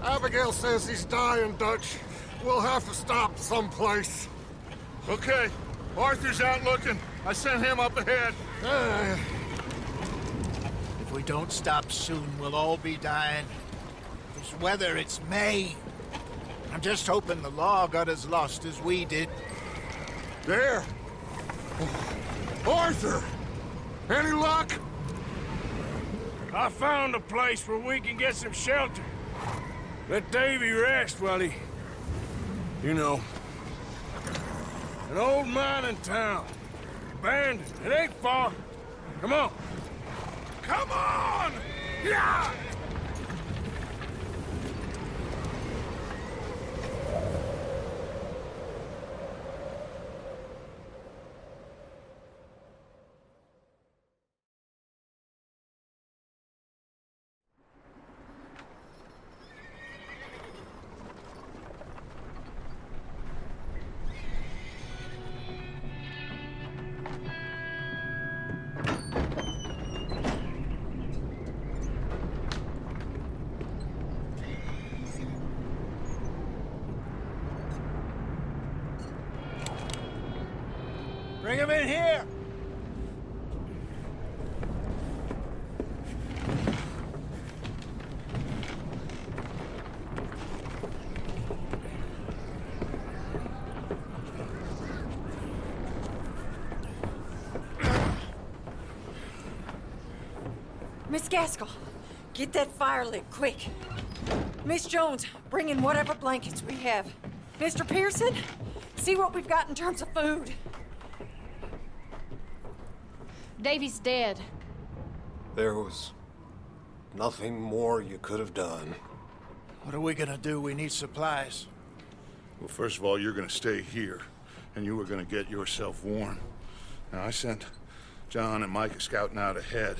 Abigail says he's dying, Dutch. We'll have to stop someplace. Okay. Arthur's out looking. I sent him up ahead. If we don't stop soon, we'll all be dying. This weather, it's May. I'm just hoping the law got as lost as we did. There! Arthur! Any luck? I found a place where we can get some shelter. Let Davy rest while he... You know. An old mining town. Abandoned. It ain't far. Come on. Come on! Yeah! Bring him in here! Miss Gaskell, get that fire lit, quick. Miss Jones, bring in whatever blankets we have. Mr. Pearson, see what we've got in terms of food. Davy's dead. There was nothing more you could have done. What are we gonna do? We need supplies. Well, first of all, you're gonna stay here, and you were gonna get yourself warm. Now, I sent John and Micah scouting out ahead.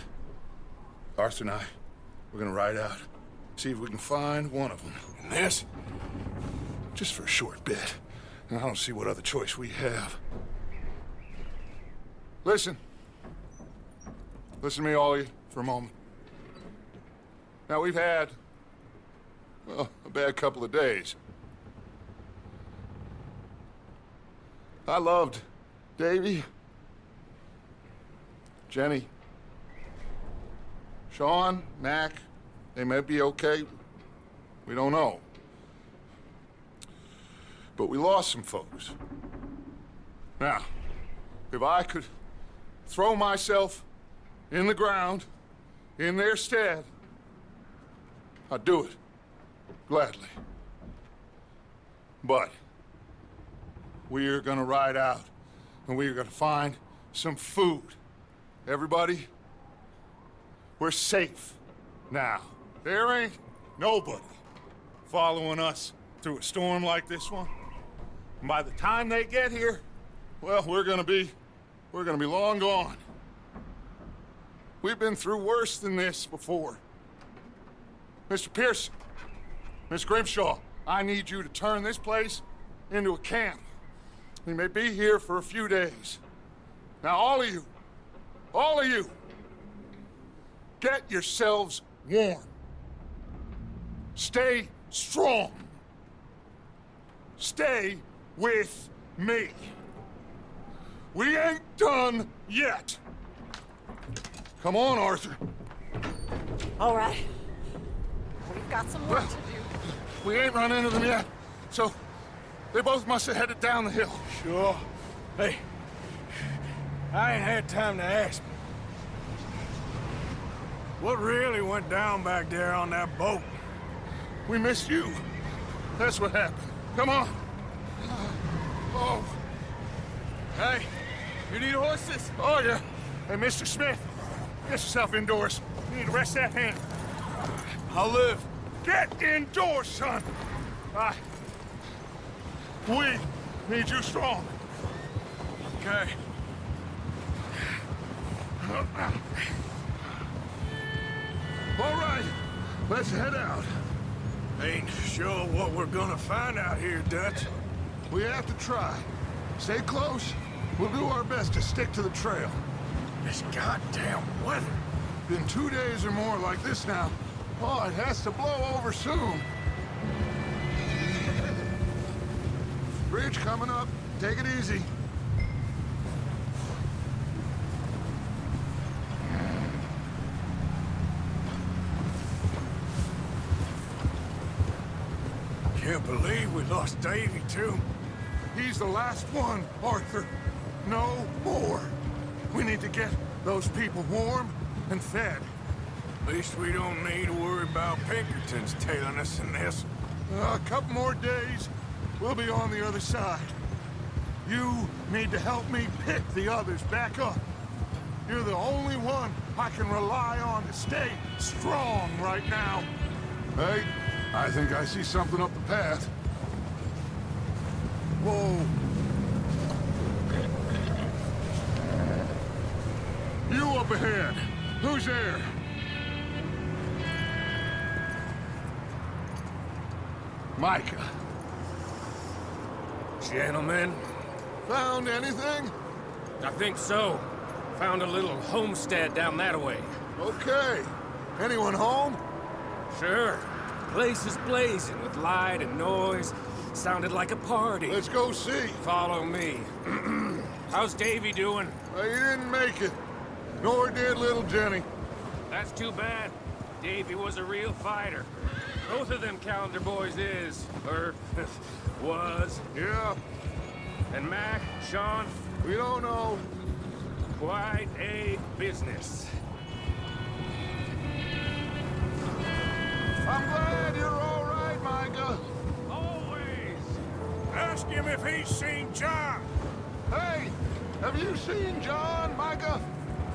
Arthur and I, we're gonna ride out, see if we can find one of them. And this, just for a short bit. And I don't see what other choice we have. Listen. Listen to me, all of you, for a moment. Now, we've had, well, a bad couple of days. I loved Davy, Jenny, Sean, Mac. They may be okay. We don't know. But we lost some folks. Now, if I could throw myself in the ground, in their stead, I'd do it, gladly. But we're gonna ride out, and we're gonna find some food. Everybody, we're safe now. There ain't nobody following us through a storm like this one. And by the time they get here, well, we're gonna be long gone. We've been through worse than this before. Mr. Pearson, Miss Grimshaw, I need you to turn this place into a camp. We may be here for a few days. Now, all of you, get yourselves warm. Stay strong. Stay with me. We ain't done yet. Come on, Arthur. All right. We've got some work to do. We ain't run into them yet, so they both must have headed down the hill. Sure. Hey, I ain't had time to ask. What really went down back there on that boat? We missed you. That's what happened. Come on. Oh. Hey, you need horses? Oh, yeah. Hey, Mr. Smith, get yourself indoors. You need to rest that hand. I'll live. Get indoors, son. We need you strong. Okay. All right, let's head out. Ain't sure what we're gonna find out here, Dutch. We have to try. Stay close. We'll do our best to stick to the trail. This goddamn weather. Been 2 days or more like this now. Oh, it has to blow over soon. Bridge coming up. Take it easy. Can't believe we lost Davy, too. He's the last one, Arthur. No more. We need to get those people warm and fed. At least we don't need to worry about Pinkertons tailing us in this. A couple more days, we'll be on the other side. You need to help me pick the others back up. You're the only one I can rely on to stay strong right now. Hey, I think I see something up the path. Whoa. You up ahead. Who's there? Micah. Gentlemen, Found anything? I think so. Found a little homestead down that way. Okay. Anyone home? Sure. Place is blazing with light and noise. Sounded like a party. Let's go see. Follow me. How's Davy doing? He didn't make it. Nor did little Jenny. That's too bad. Davy was a real fighter. Both of them Calendar boys is, or was. Yeah, And Mac, Sean, we don't know. quite a business. I'm glad you're all right, Micah. Always. Ask him if he's seen John. Hey, have you seen John, Micah?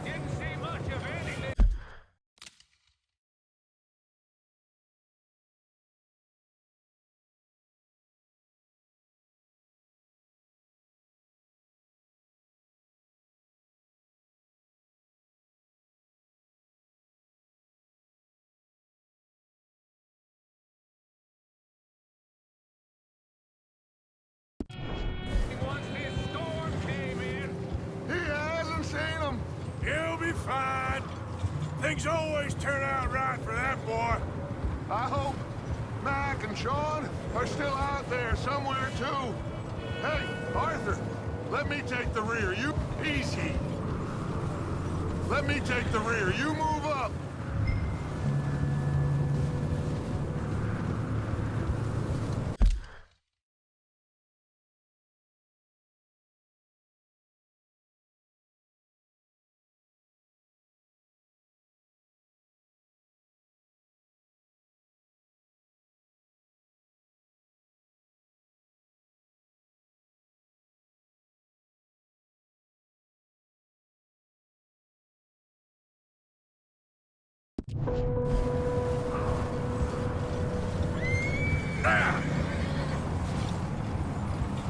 Didn't see much of anything. Once this storm came in, He hasn't seen him. He'll be fine. Things always turn out right for that boy. I hope Mac and Sean are still out there somewhere, too. Hey, Arthur, let me take the rear. You... Easy. Let me take the rear. You move up.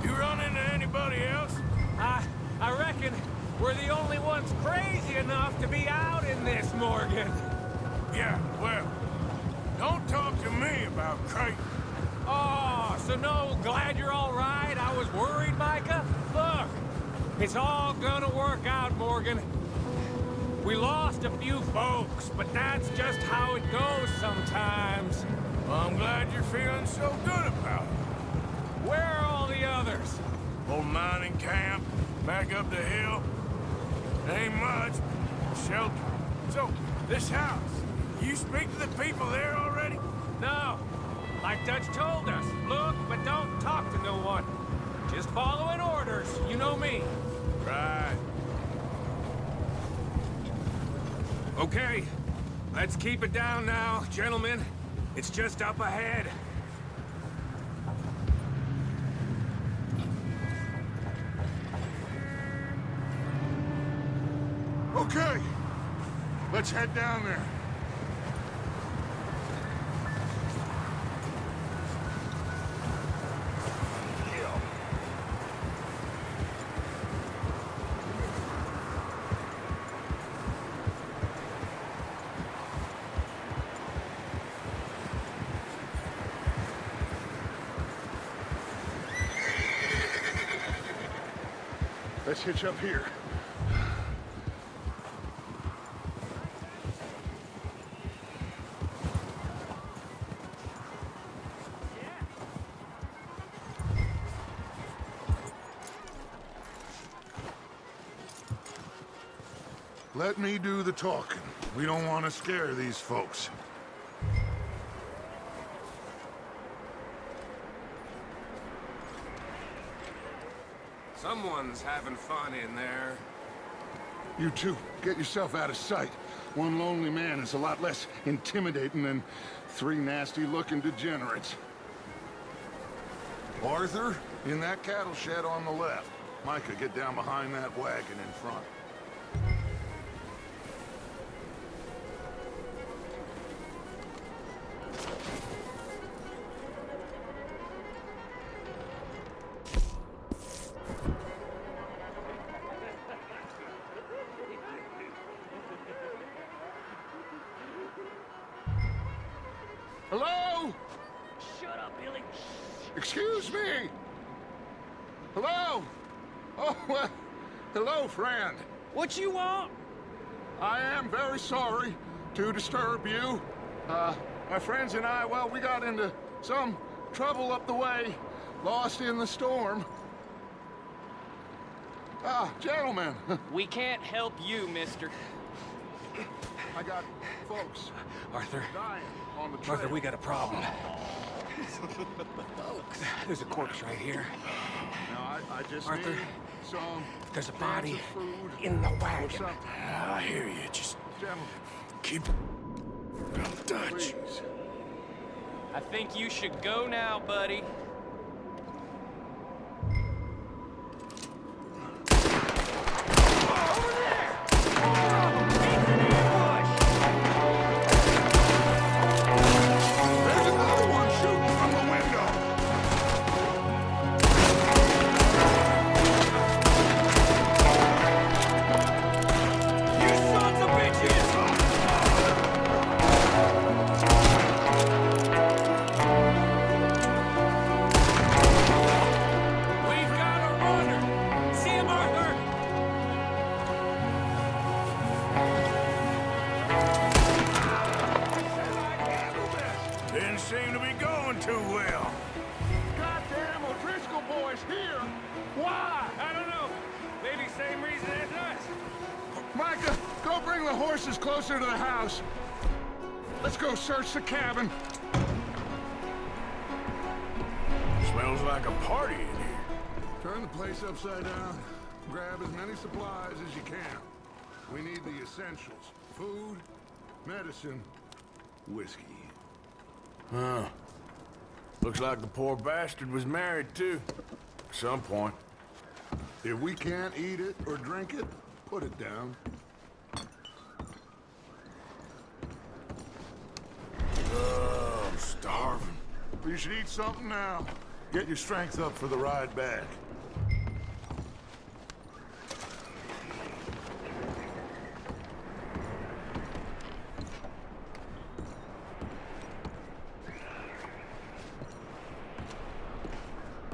You run into anybody else? I reckon we're the only ones crazy enough to be out in this, Morgan. Yeah, well, don't talk to me about Creighton. Oh, so no, glad you're all right. I was worried, Micah. Look, it's all gonna work out, Morgan. We lost a few folks, but that's just how it goes sometimes. Well, I'm glad you're feeling so good about it. Where are all the others? Old mining camp, back up the hill. Ain't much. Shelter. So, this house, you speak to the people there already? No. Like Dutch told us, look, but don't talk to no one. Just following orders, you know me. Right. Okay, let's keep it down now, gentlemen. It's just up ahead. Okay. Let's head down there. Let's hitch up here. let me do the talking. We don't want to scare these folks. Someone's having fun in there. You two, get yourself out of sight. One lonely man is a lot less intimidating than 3 nasty-looking degenerates. Arthur, in that cattle shed on the left. Micah, get down behind that wagon in front. Hello? Shut up, Billy. Excuse me? Hello? Oh, well, hello, friend. What you want? I am very sorry to disturb you. My friends and I, well, we got into some trouble up the way, lost in the storm. Gentlemen, We can't help you, mister. I got folks Arthur. dying on the trail. Arthur, we got a problem. There's a corpse right here. Now, I just Arthur, need some There's a cans body of food in the or wagon. something. I hear you. Just Gentlemen, keep in touch. please. I think you should go now, buddy. There's another one shooting from the window. You sons of bitches! We've got a runner! See him, Arthur! Didn't seem to be going too well. Goddamn O'Driscoll boys here. Why? I don't know. Maybe same reason as us. Micah, go bring the horses closer to the house. Let's go search the cabin. Smells like a party in here. Turn the place upside down. Grab as many supplies as you can. We need the essentials. Food, medicine, whiskey. Huh. Looks like the poor bastard was married, too. At some point. If we can't eat it or drink it, put it down. Oh, I'm starving. You should eat something now. Get your strength up for the ride back.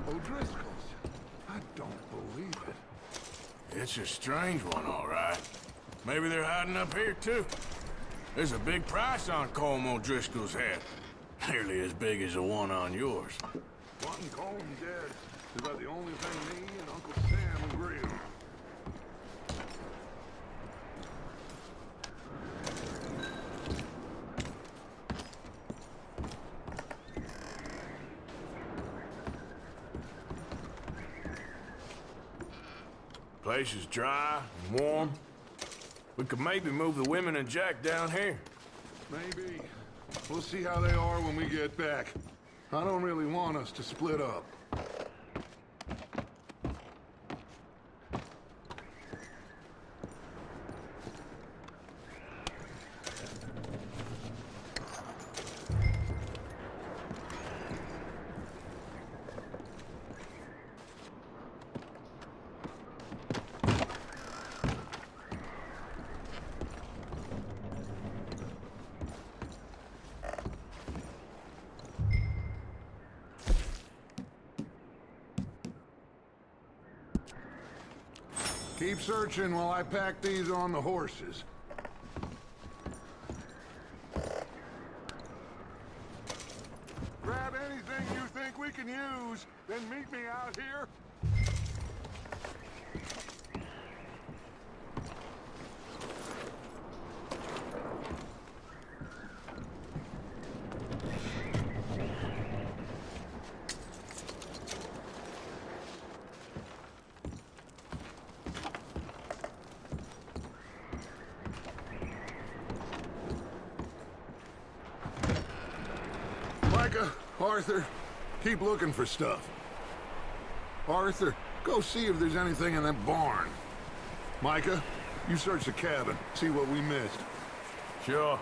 O'Driscoll's. I don't believe it. It's a strange one, all right. Maybe they're hiding up here, too. There's a big price on Colm O'Driscoll's head. Nearly as big as the one on yours. Wanting Colm dead is about the only thing me and Uncle Sam agree on. Place is dry and warm. We could maybe move the women and Jack down here. Maybe. We'll see how they are when we get back. I don't really want us to split up. Keep searching while I pack these on the horses. Grab anything you think we can use, then meet me out here. Micah, Arthur, keep looking for stuff. Arthur, go see if there's anything in that barn. Micah, you search the cabin, see what we missed. Sure.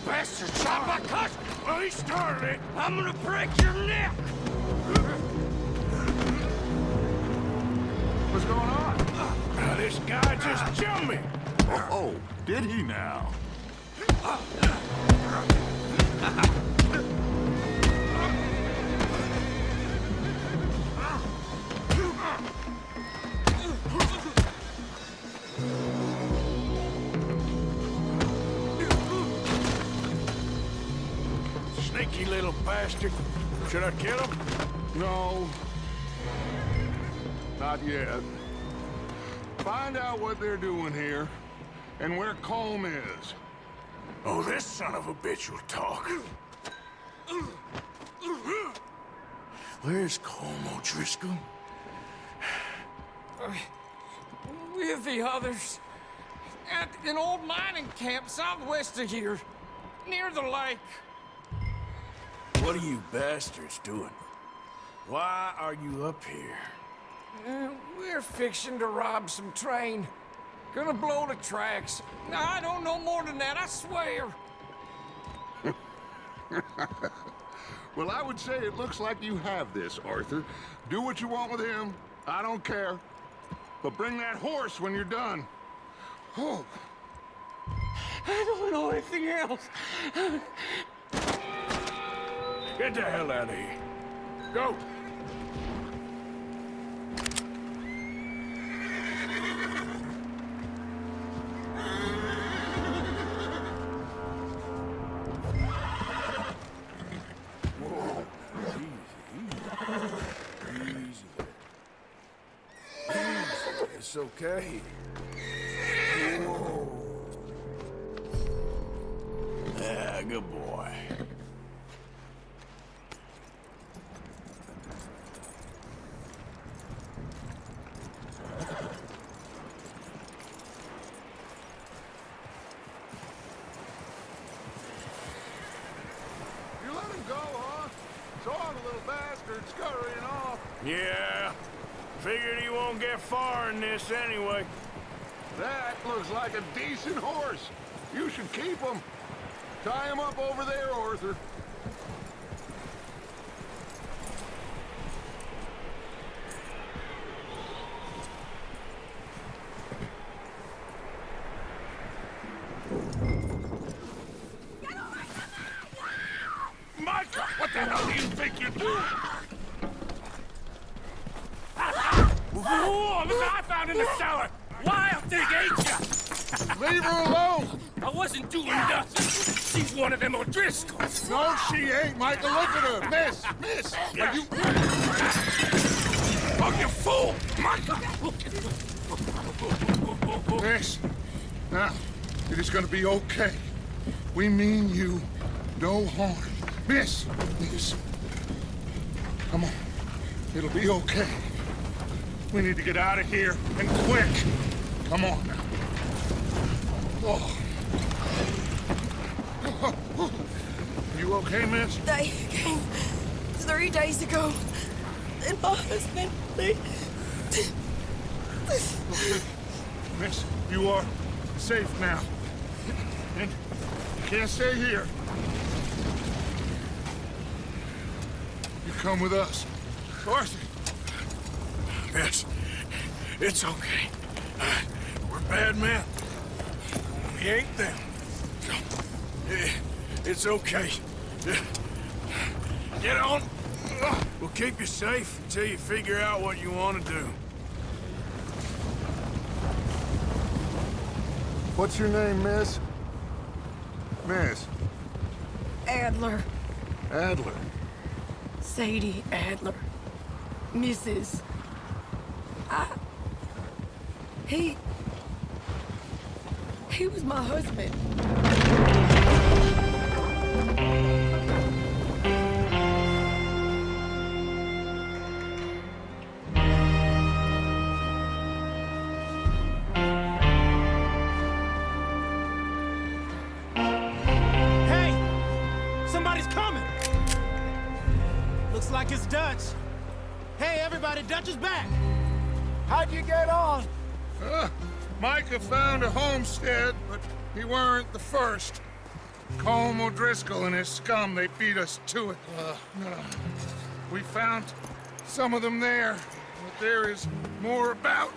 Bastard, shot my cousin! Well, he started it. I'm gonna break your neck! What's going on? Now, this guy just jumped me. Oh, did he now? Sneaky little bastard. Should I kill him? No. Not yet. Find out what they're doing here, and where Colm is. Oh, this son of a bitch will talk. Where's Colm O'Driscoll? With the others. At an old mining camp southwest of here. Near the lake. What are you bastards doing? Why are you up here? We're fixing to rob some train. Gonna blow the tracks. I don't know more than that, I swear. Well, I would say it looks like you have this, Arthur. Do what you want with him. I don't care. But bring that horse when you're done. Oh. I don't know anything else. Get the hell out of here. Go! Whoa. Easy. It's okay. Whoa. Ah, good boy. You let him go, huh? Saw the little bastard scurrying off. Yeah. Figured he won't get far in this anyway. That looks like a decent horse. You should keep him. Tie him up over there, Arthur. Micah, what the hell do you think you're doing? Whoa, look what I found in the cellar! Wild thing, ain't ya? Leave her alone! I wasn't doing nothing. She's one of them O'Driscolls. No, she ain't, Micah. Look at her. Miss, are you... Oh, you fool! Micah! Miss, now, it is gonna be okay. We mean you no harm. Miss, come on. It'll be okay. We need to get out of here, and quick. Come on now. Oh. You okay, miss? They came 3 days ago. And my husband, they... Miss, you are safe now. And you can't stay here. You come with us. Arthur. Miss, it's okay. We're bad men. We ain't them. It's okay. Get on. We'll keep you safe until you figure out what you want to do. What's your name, miss? Miss Adler. Adler. Sadie Adler. Mrs. He was my husband. Hey! Somebody's coming! Looks like it's Dutch. Hey, everybody, Dutch is back! How'd you get on? Micah found a homestead, but he weren't the first. Colm O'Driscoll and his scum, they beat us to it. We found some of them there, but there is more about,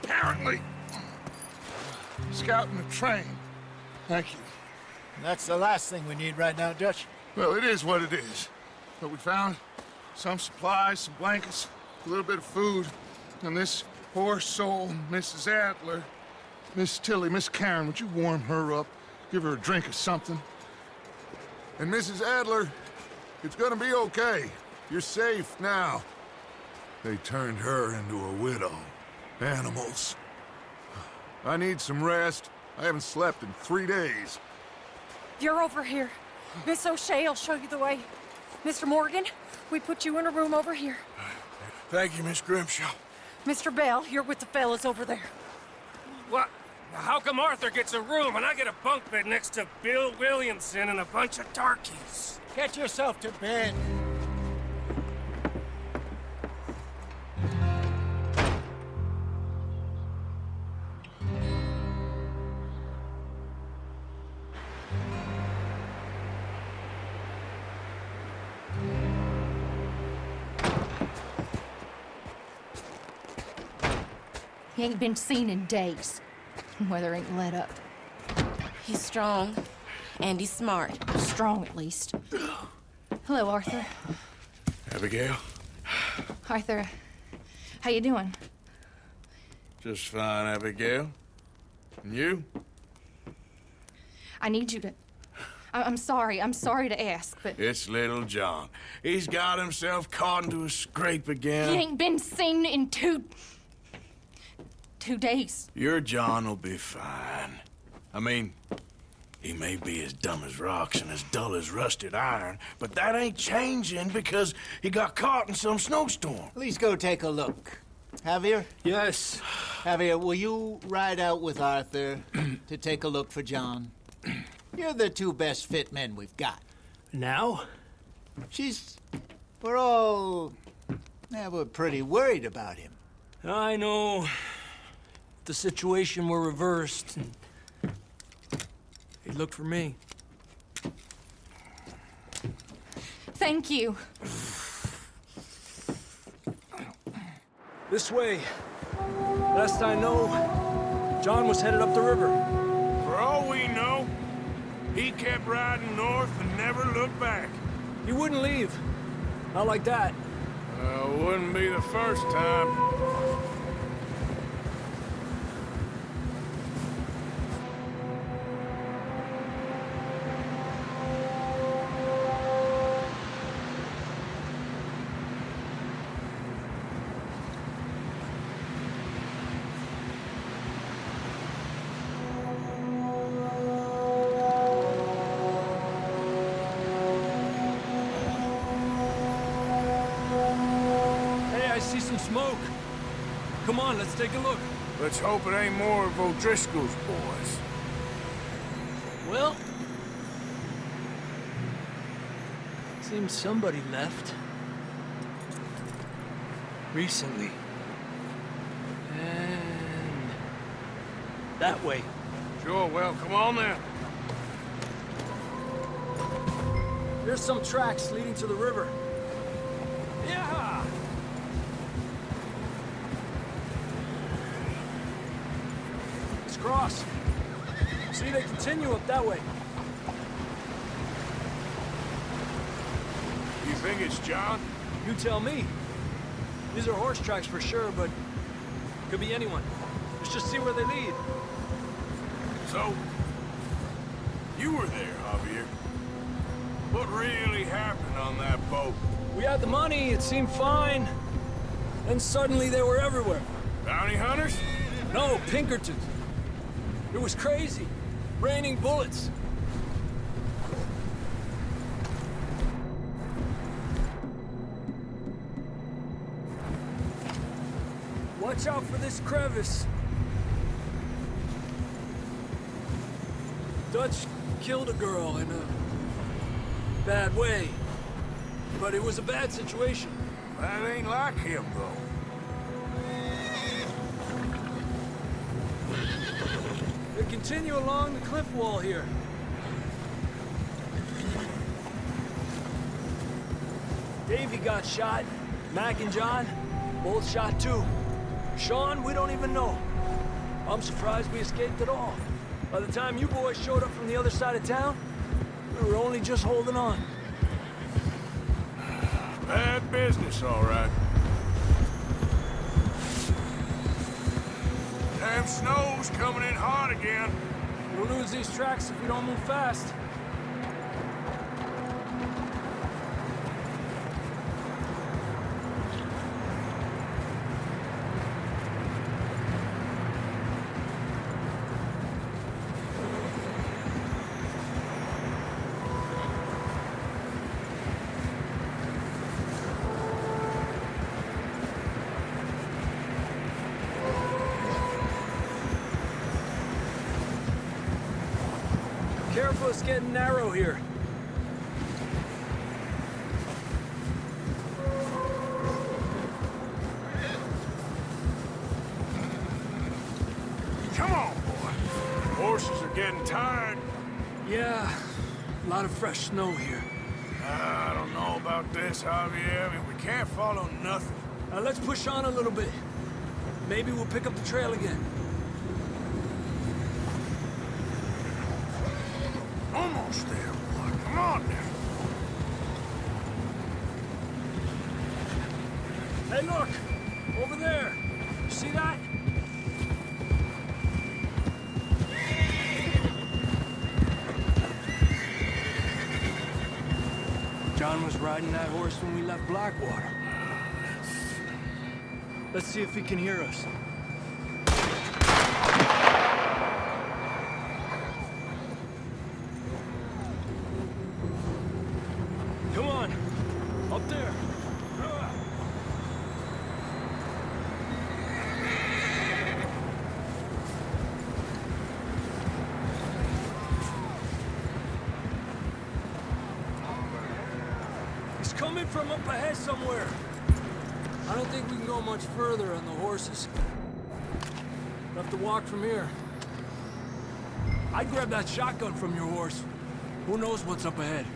apparently. Scouting the train. Thank you. That's the last thing we need right now, Dutch. Well, it is what it is. But we found some supplies, some blankets, a little bit of food, and this poor soul, Mrs. Adler. Miss Tilly, Miss Karen, would you warm her up? Give her a drink or something? And Mrs. Adler, it's gonna be okay. You're safe now. They turned her into a widow. Animals. I need some rest. I haven't slept in 3 days. You're over here. Miss O'Shea will show you the way. Mr. Morgan, we put you in a room over here. Thank you, Miss Grimshaw. Mr. Bell, you're with the fellas over there. What? How come Arthur gets a room and I get a bunk bed next to Bill Williamson and a bunch of darkies? Get yourself to bed. He ain't been seen in days. Weather ain't let up. He's strong, and he's smart. Strong, at least. Hello, Arthur. Abigail? Arthur, how you doing? Just fine, Abigail. And you? I need you to... I'm sorry to ask, but... It's little John. He's got himself caught into a scrape again. He ain't been seen in 2 days. Your John will be fine. I mean, he may be as dumb as rocks and as dull as rusted iron, but that ain't changing because he got caught in some snowstorm. Please go take a look. Javier? Yes. Javier, will you ride out with Arthur to take a look for John? You're the 2 best fit men we've got. Now? We're pretty worried about him. I know. If the situation were reversed, he'd look for me. Thank you. This way. Last I know, John was headed up the river. For all we know, he kept riding north and never looked back. He wouldn't leave. Not like that. Wouldn't be the first time. See some smoke. Come on, let's take a look. Let's hope it ain't more of O'Driscoll's boys. Well, seems somebody left. Recently. And that way. Sure, well, come on then. There's some tracks leading to the river. Yeah! Cross. See, they continue up that way. You think it's John? You tell me. These are horse tracks for sure, but could be anyone. Let's just see where they lead. So, you were there, Javier. What really happened on that boat? We had the money, it seemed fine. Then suddenly they were everywhere. Bounty hunters? No, Pinkertons. It was crazy. Raining bullets. Watch out for this crevice. Dutch killed a girl in a bad way. But it was a bad situation. That ain't like him, though. They continue along the cliff wall here. Davey got shot. Mac and John, both shot too. Sean, we don't even know. I'm surprised we escaped at all. By the time you boys showed up from the other side of town, we were only just holding on. Bad business, all right. Damn snow's coming in hard again. We'll lose these tracks if we don't move fast. Careful, it's getting narrow here. Come on, boy. Horses are getting tired. Yeah, a lot of fresh snow here. I don't know about this, Javier. I mean, we can't follow nothing. Let's push on a little bit. Maybe we'll pick up the trail again. Almost there, boy. Come on now. Hey, look! Over there! You see that? John was riding that horse when we left Blackwater. Let's see if he can hear us. Come on! Up there! He's coming from up ahead somewhere. I don't think we can go much further on the horses. We'll have to walk from here. I'd grab that shotgun from your horse. Who knows what's up ahead?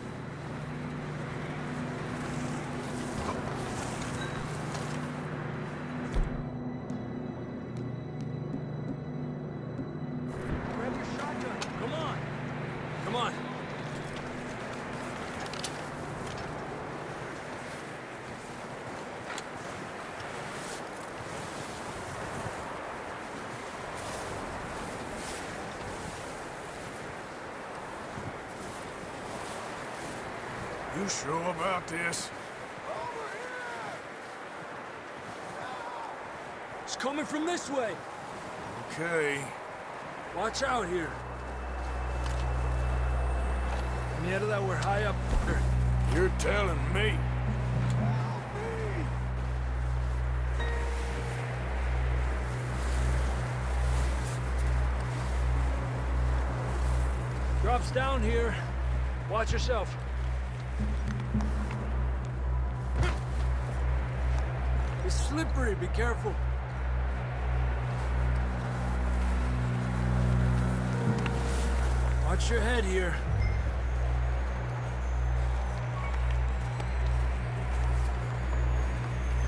Grab your shotgun. Come on. Come on. You sure about this? It's coming from this way. Okay. Watch out here. Mierda, that we're high up here. You're telling me. Drops down here. Watch yourself. It's slippery, be careful. Watch your head here.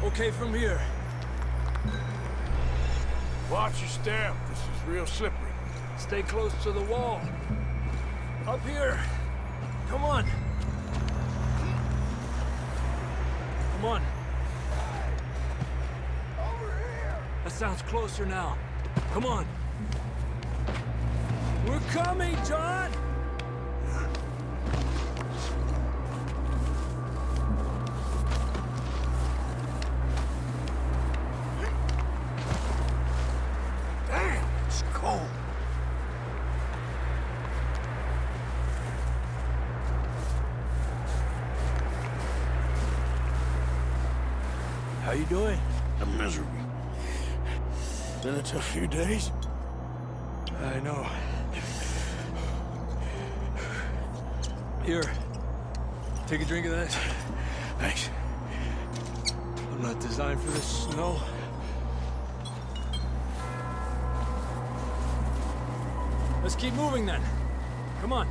Okay, from here. Watch your step. This is real slippery. Stay close to the wall. Up here. Come on. Come on. That sounds closer now. Come on. We're coming, John! Damn! cold. How you doing? I'm miserable. Been a tough few days. I know. Here, take a drink of that. Thanks. I'm not designed for this snow. Let's keep moving then. Come on.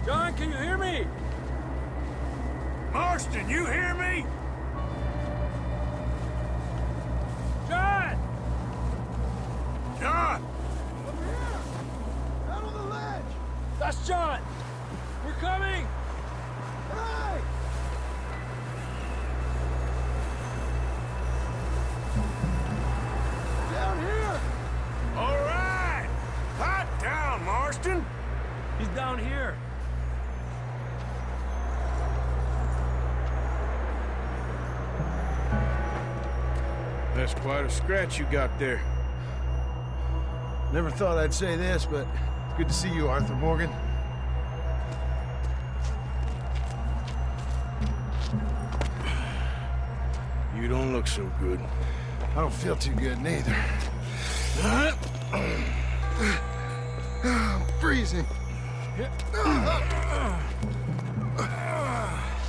John, can you hear me? Marston, you hear me? John! John! Over here! Out on the ledge! That's John! We're coming! Hey! Down here! All right! Hot down, Marston! He's down here. That's quite a scratch you got there. Never thought I'd say this, but it's good to see you, Arthur Morgan. You don't look so good. I don't feel too good, neither. I'm freezing.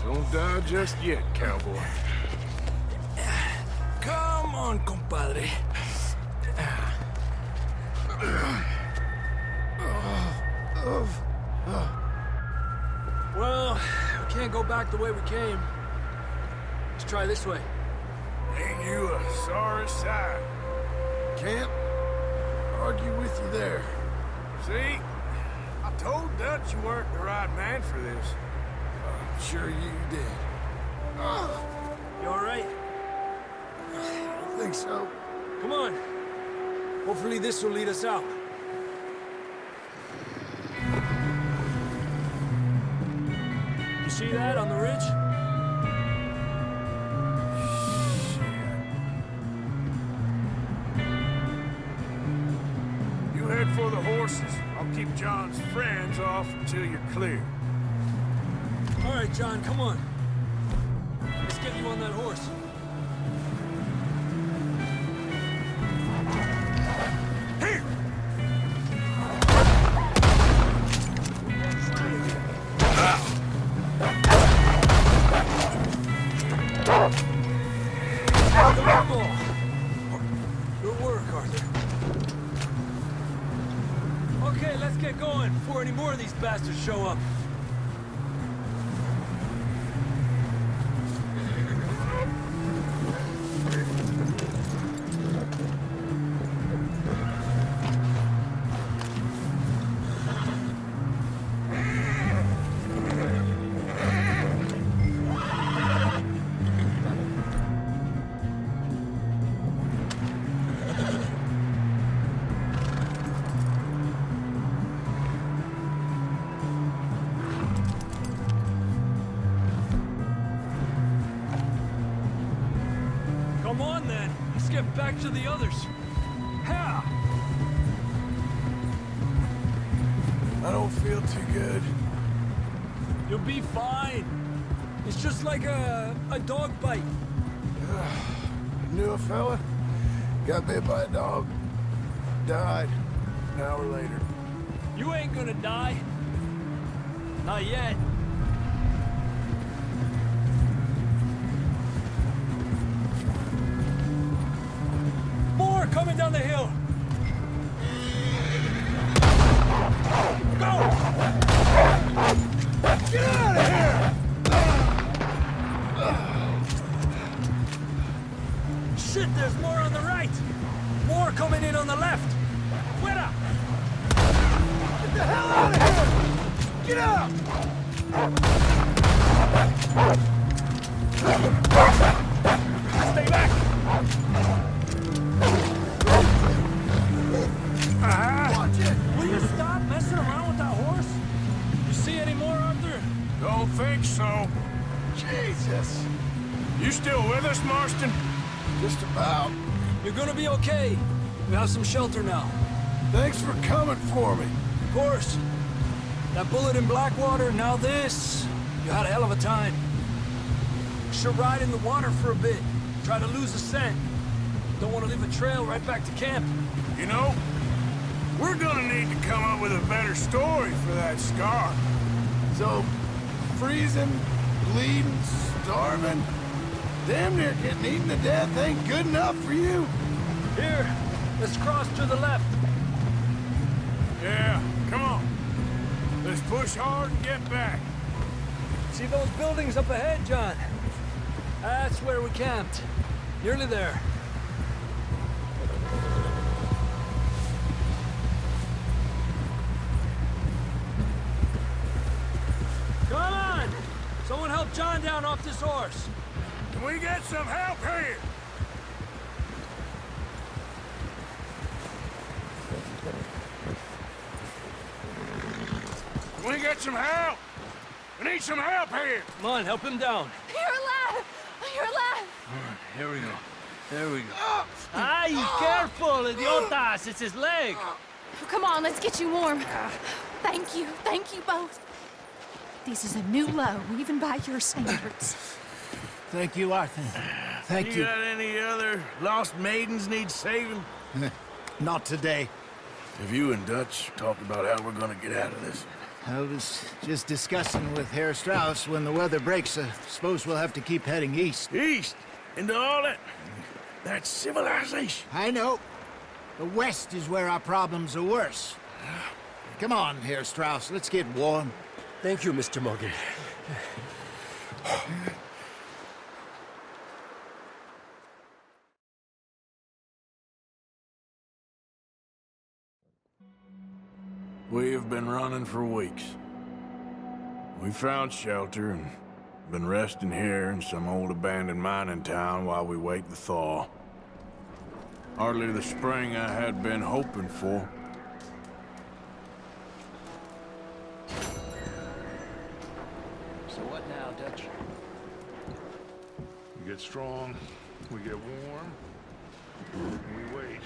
Don't die just yet, cowboy. Come on, compadre. Well, we can't go back the way we came. Let's try this way. Ain't you a sorry sight? Can't argue with you there. See? I told Dutch you weren't the right man for this. I'm sure you did. You all right? I don't think so. Come on. Hopefully this will lead us out. You see that on the ridge? You head for the horses. I'll keep John's friends off until you're clear. All right, John, come on. Let's get you on that horse. Here! Good work, Arthur. Okay, let's get going before any more of these bastards show up. Come on, then. Let's get back to the others. Ha! I don't feel too good. You'll be fine. It's just like a dog bite. Knew a fella, got bit by a dog, died an hour later. You ain't gonna die. Not yet. More coming down the hill. Go! Get out of here! Shit, there's more on the right. More coming in on the left. Fuera! Get the hell out of here! Get out! Stay back! Watch it! Will you stop messing around with that horse? You see any more, Arthur? Don't think so. Jesus! You still with us, Marston? Just about. You're gonna be okay. We have some shelter now. Thanks for coming for me. Of course. That bullet in Blackwater, now this. You had a hell of a time. Should ride in the water for a bit. Try to lose the scent. Don't want to leave a trail right back to camp. You know, we're gonna need to come up with a better story for that scar. So, freezing, bleeding, starving, damn near getting eaten to death ain't good enough for you. Here, let's cross to the left. Yeah, come on. Let's push hard and get back. See those buildings up ahead, John? That's where we camped. Nearly there. Come on! Someone help John down off this horse. Can we get some help here? Can we get some help? We need some help here. Come on, help him down. You're alive! You're alive! Here we go. There we go. Ay, careful, idiotas! It's his leg. Come on, let's get you warm. Thank you both. This is a new low, even by your standards. Thank you, Arthur. Thank you. You got any other lost maidens need saving? Not today. Have you and Dutch talked about how we're gonna get out of this? I was just discussing with Herr Strauss when the weather breaks. I suppose we'll have to keep heading east. East? Into all that... That's civilization. I know. The west is where our problems are worse. Come on, Herr Strauss, let's get warm. Thank you, Mr. Morgan. We have been running for weeks. We found shelter and been resting here in some old abandoned mining town while we wait the thaw. Hardly the spring I had been hoping for. So what now, Dutch? We get strong, we get warm, and we wait.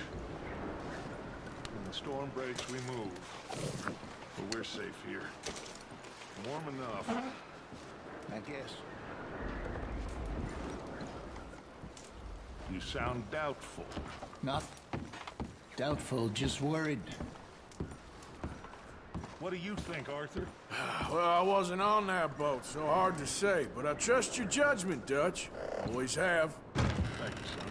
When the storm breaks, we move. But we're safe here. Warm enough. I guess. You sound doubtful. Not doubtful, just worried. What do you think, Arthur? Well, I wasn't on that boat, so hard to say, but I trust your judgment, Dutch. Always have. Thank you, son.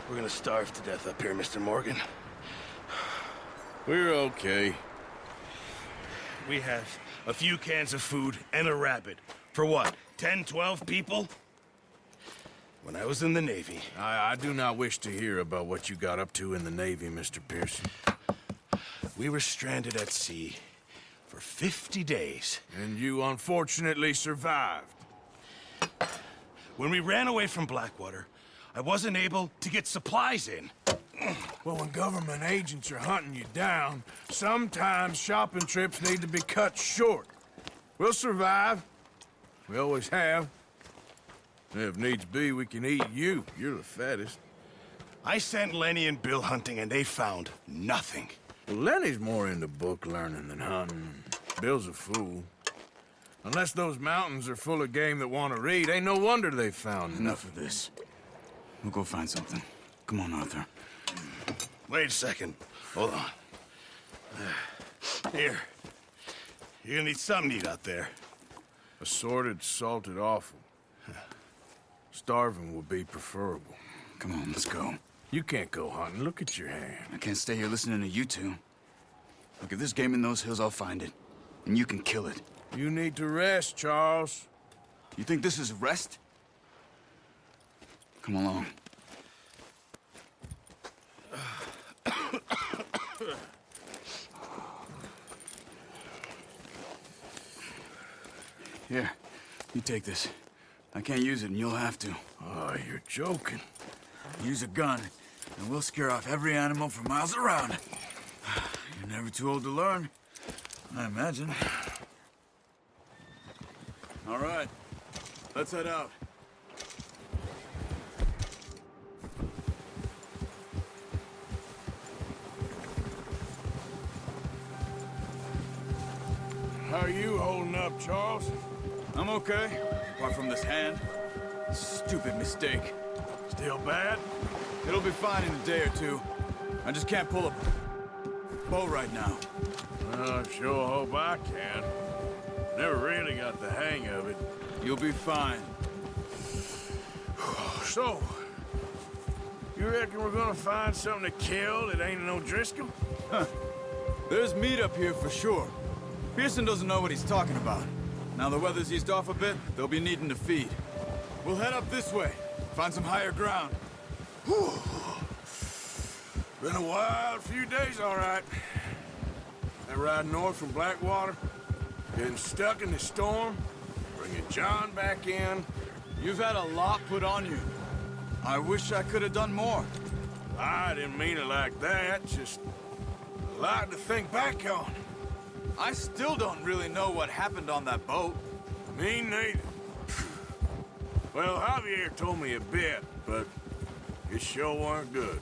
We're gonna starve to death up here, Mr. Morgan. We're okay. We have a few cans of food and a rabbit. For what, 10, 12 people? When I was in the Navy... I do not wish to hear about what you got up to in the Navy, Mr. Pearson. We were stranded at sea for 50 days. And you unfortunately survived. When we ran away from Blackwater, I wasn't able to get supplies in. Well, when government agents are hunting you down, sometimes shopping trips need to be cut short. We'll survive. We always have. If needs be, we can eat you. You're the fattest. I sent Lenny and Bill hunting, and they found nothing. Well, Lenny's more into book learning than hunting. Bill's a fool. Unless those mountains are full of game that want to read, ain't no wonder they found Enough of this. We'll go find something. Come on, Arthur. Wait a second. Hold on. Here. You're gonna need something to eat out there. Assorted, salted offal. Starving would be preferable. Come on, let's go. You can't go hunting. Look at your hand. I can't stay here listening to you two. Look, if there's game in those hills, I'll find it. And you can kill it. You need to rest, Charles. You think this is rest? Come along. Here, you take this. I can't use it, and you'll have to. Oh, you're joking. Use a gun, and we'll scare off every animal for miles around. You're never too old to learn, I imagine. All right, let's head out. How are you holding up, Charles? I'm okay, apart from this hand. Stupid mistake. Still bad? It'll be fine in a day or two. I just can't pull a bow right now. Well, I sure hope I can. Never really got the hang of it. You'll be fine. So, you reckon we're gonna find something to kill that ain't no Driscoll? Huh. There's meat up here for sure. Pearson doesn't know what he's talking about. Now the weather's eased off a bit, they'll be needing to feed. We'll head up this way, find some higher ground. Whew. Been a wild few days, all right. That ride north from Blackwater, getting stuck in the storm, bringing John back in. You've had a lot put on you. I wish I could have done more. I didn't mean it like that, just a lot to think back on. I still don't really know what happened on that boat. Me neither. Well, Javier told me a bit, but it sure weren't good.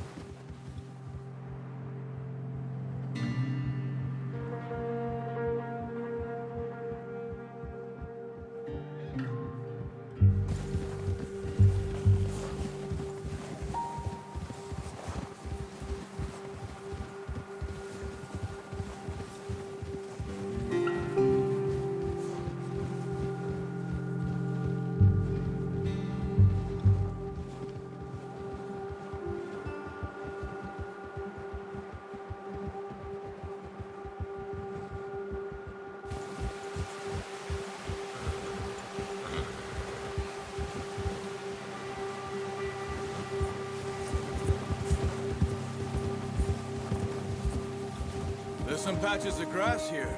There's some patches of grass here.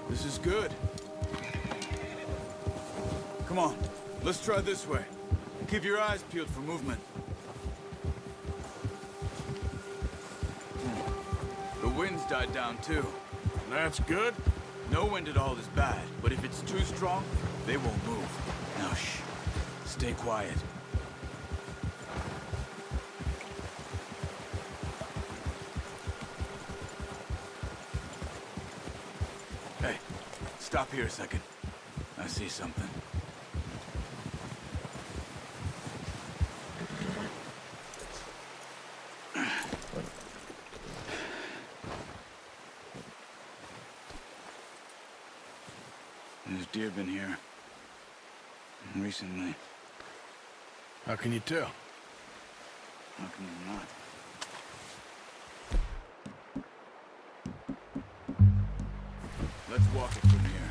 This is good. Come on, let's try this way. Keep your eyes peeled for movement. The wind's died down too. That's good. No wind at all is bad, but if it's too strong, they won't move. Now shh, stay quiet. Hey, stop here a second. I see something. There's deer been here. Recently. How can you tell? How can you not? Let's walk it from here.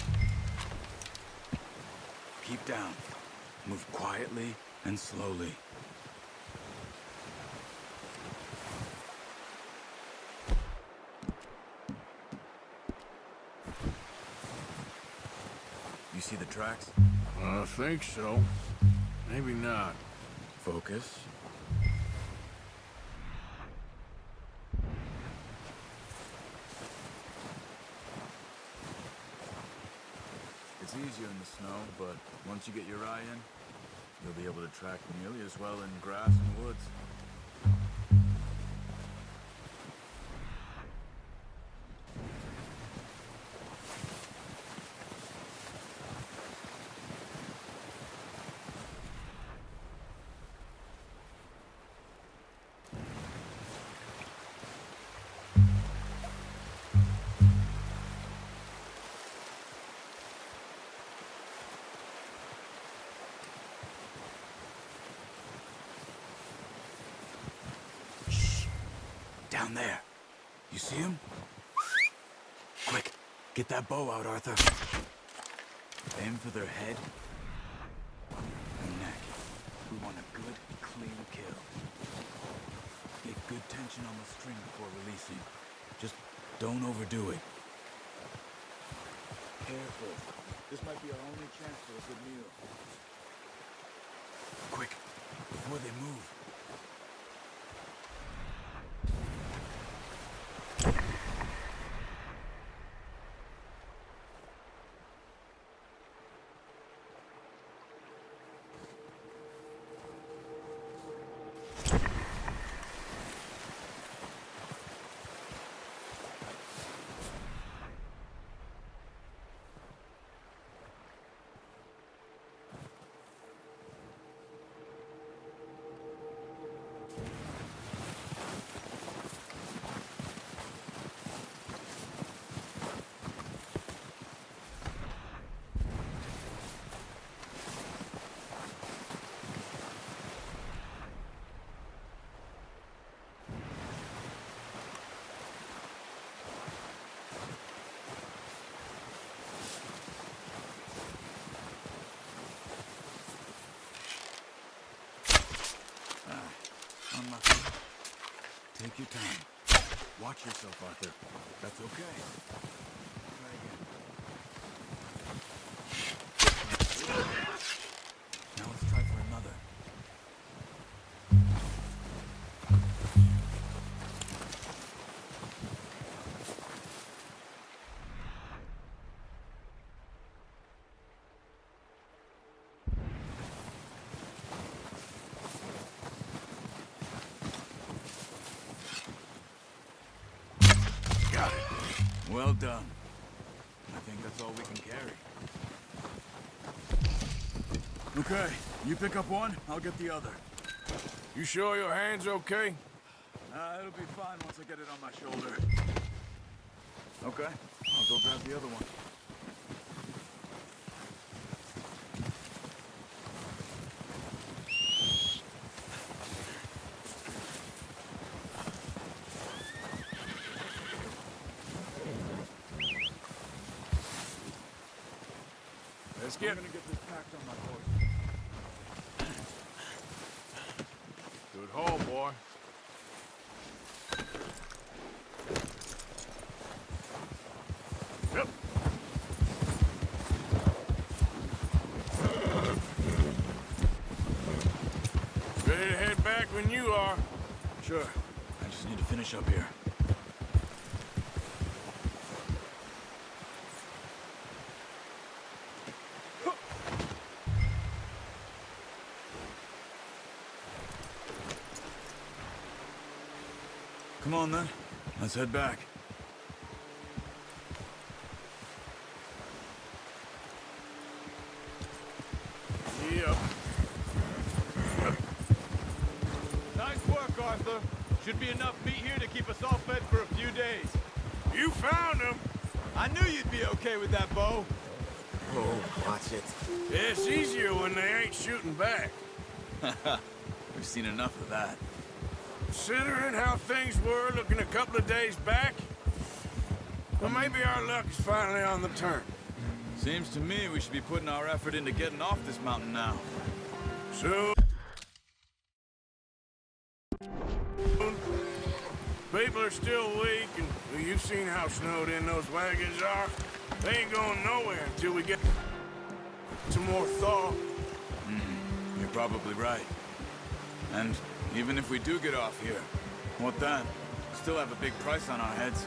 Keep down. Move quietly and slowly. You see the tracks? I think so. Maybe not. Focus. It's easier in the snow, but once you get your eye in, you'll be able to track nearly as well in grass and woods. Down there. You see him? Quick, get that bow out, Arthur. Aim for their head and neck. We want a good, clean kill. Get good tension on the string before releasing. Just don't overdo it. Careful. This might be our only chance for a good meal. Quick, before they move. on my feet. Take your time. Watch yourself, Arthur. That's okay. Try again. Now let's try for another. Got it. Well done. I think that's all we can carry. Okay, you pick up one, I'll get the other. You sure your hand's okay? It'll be fine once I get it on my shoulder. Okay, I'll go grab the other one. Let's I'm get... gonna get this packed on my horse. Good haul, boy. Yep. Ready to head back when you are. Sure. I just need to finish up here. Come on, then. Let's head back. Yep. Nice work, Arthur. Should be enough meat here to keep us all fed for a few days. You found him. I knew you'd be okay with that, Bo. Oh, watch it. It's easier when they ain't shooting back. We've seen enough of that. Considering how things were looking a couple of days back, well, maybe our luck is finally on the turn. Seems to me we should be putting our effort into getting off this mountain now. Soon. People are still weak, and well, you've seen how snowed in those wagons are. They ain't going nowhere until we get some more thaw. You're probably right. And even if we do get off here, what then? Still have a big price on our heads.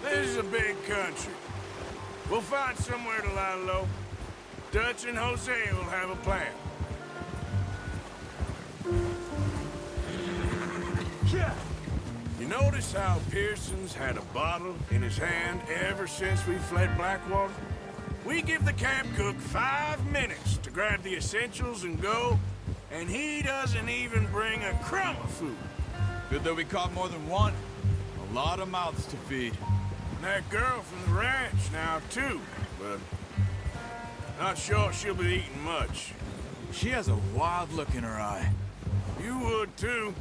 This is a big country. We'll find somewhere to lie low. Dutch and Hosea will have a plan. Yeah. You notice how Pearson's had a bottle in his hand ever since we fled Blackwater? We give the camp cook 5 minutes to grab the essentials and go, and he doesn't even bring a crumb of food. Good that we caught more than one. A lot of mouths to feed. And that girl from the ranch now, too, but not sure she'll be eating much. She has a wild look in her eye. You would, too.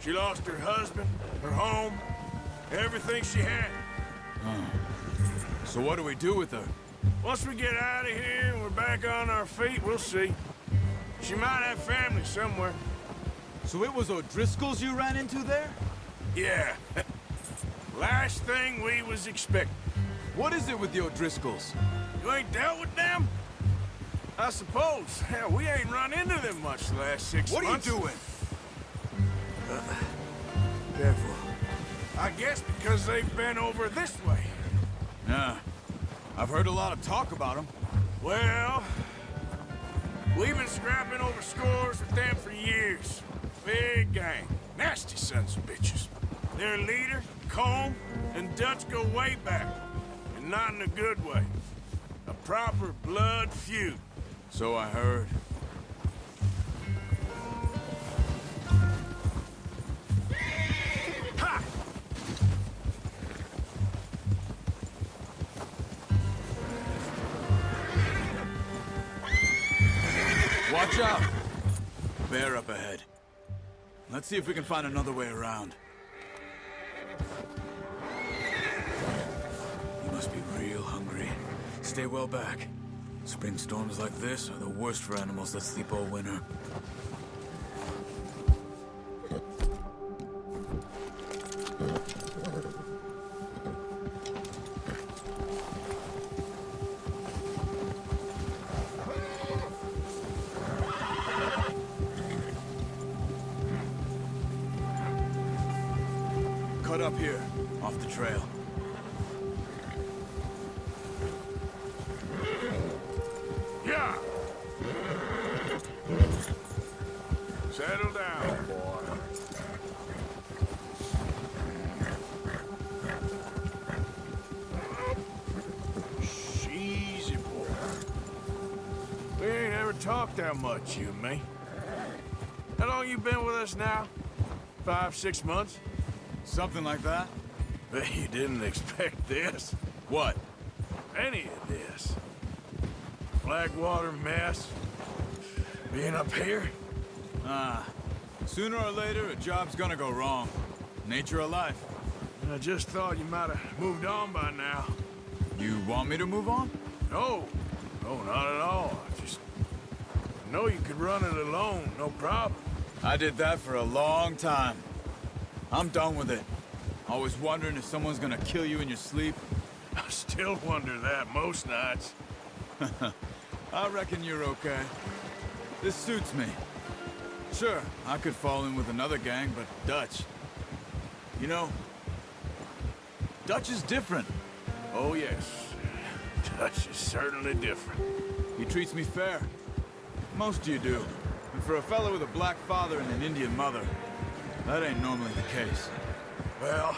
She lost her husband, her home, everything she had. So what do we do with her? Once we get out of here and we're back on our feet, we'll see. She might have family somewhere. So it was O'Driscoll's you ran into there? Yeah. Last thing we was expecting. What is it with the O'Driscolls? You ain't dealt with them? I suppose. Hell, we ain't run into them much the last 6 What months. are you doing? Careful. I guess because they've been over this way. Yeah. I've heard a lot of talk about them. Well, we've been scrapping over scores with them for years. Big gang. Nasty sons of bitches. Their leader, Colm, and Dutch go way back. And not in a good way. A proper blood feud. So I heard. Ha! Watch out! Bear up ahead. Let's see if we can find another way around. You must be real hungry. Stay well back. Spring storms like this are the worst for animals that sleep all winter. cut up here, off the trail. Yeah. Settle down, boy. Easy, boy. We ain't ever talked that much, you and me. How long you been with us now? 5, 6 months? Something like that. Bet you didn't expect this. What? Any of this. Blackwater mess. Being up here? Sooner or later, a job's gonna go wrong. Nature of life. I just thought you might have moved on by now. You want me to move on? No. No, not at all. I know you could run it alone, no problem. I did that for a long time. I'm done with it. Always wondering if someone's gonna kill you in your sleep. I still wonder that most nights. I reckon you're okay. This suits me. Sure, I could fall in with another gang, but Dutch... You know, Dutch is different. Oh, yes. Dutch is certainly different. He treats me fair. Most of you do. And for a fellow with a black father and an Indian mother, that ain't normally the case. Well,